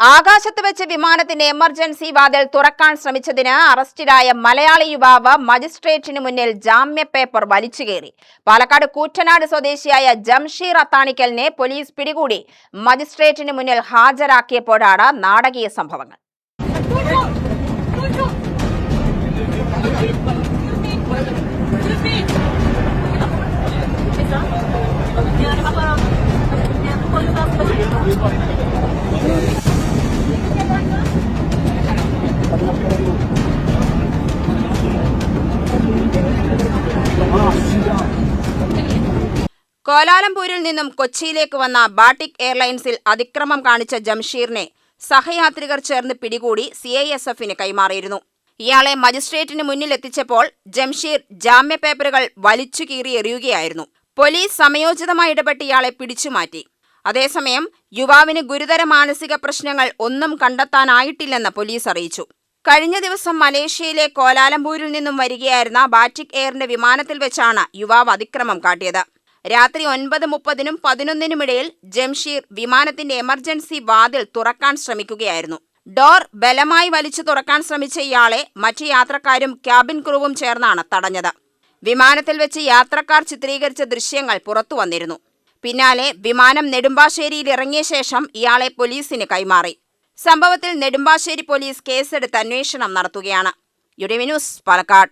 ആകാശത്ത് വെച്ച് വിമാനത്തിന്റെ എമർജൻസി വാതിൽ തുറക്കാൻ ശ്രമിച്ചതിന് അറസ്റ്റിലായ മലയാളി യുവാവ് മജിസ്ട്രേറ്റിന് മുന്നിൽ ജാമ്യ പേപ്പർ വലിച്ചുകേറി. പാലക്കാട് കൂറ്റനാട് സ്വദേശിയായ ജംഷീർ അത്താണിക്കലിനെ പോലീസ് പിടികൂടി മജിസ്ട്രേറ്റിന് മുന്നിൽ ഹാജരാക്കിയപ്പോഴാണ് നാടകീയ സംഭവങ്ങൾ. കോലാലംപൂരിൽ നിന്നും കൊച്ചിയിലേക്ക് വന്ന ബാട്ടിക് എയർലൈൻസിൽ അതിക്രമം കാണിച്ച ജംഷീറിനെ സഹയാത്രികർ ചേർന്ന് പിടികൂടി CISFന് കൈമാറിയിരുന്നു. ഇയാളെ മജിസ്ട്രേറ്റിന് മുന്നിൽ എത്തിച്ചപ്പോൾ ജംഷീർ ജാമ്യ പേപ്പറുകൾ വലിച്ചു കീറി എറിയുകയായിരുന്നു. പോലീസ് സമയോചിതമായി ഇടപെട്ട് ഇയാളെ പിടിച്ചുമാറ്റി. അതേസമയം യുവാവിന് ഗുരുതര മാനസിക പ്രശ്നങ്ങൾ ഒന്നും കണ്ടെത്താനായിട്ടില്ലെന്ന് പോലീസ് അറിയിച്ചു. കഴിഞ്ഞ ദിവസം മലേഷ്യയിലെ കോലാലംപൂരിൽ നിന്നും വരികയായിരുന്ന ബാറ്റിക് എയറിന്റെ വിമാനത്തിൽ വെച്ചാണ് യുവാവ് അതിക്രമം കാട്ടിയത്. രാത്രി 9:30-നും 11-നുമിടയിൽ ജംഷീർ വിമാനത്തിന്റെ എമർജൻസി വാതിൽ തുറക്കാൻ ശ്രമിക്കുകയായിരുന്നു. ഡോർ ബലമായി വലിച്ചു തുറക്കാൻ ശ്രമിച്ച ഇയാളെ മറ്റു യാത്രക്കാരും ക്യാബിൻ ക്രൂവും ചേർന്നാണ് തടഞ്ഞത്. വിമാനത്തിൽ വെച്ച് യാത്രക്കാർ ചിത്രീകരിച്ച ദൃശ്യങ്ങൾ പുറത്തു വന്നിരുന്നു. പിന്നാലെ വിമാനം നെടുമ്പാശ്ശേരിയിൽ ഇറങ്ങിയ ശേഷം ഇയാളെ പോലീസിന് കൈമാറി. സംഭവത്തിൽ നെടുമ്പാശ്ശേരി പോലീസ് കേസെടുത്ത് അന്വേഷണം നടത്തുകയാണ്. UTV news, Palakkad.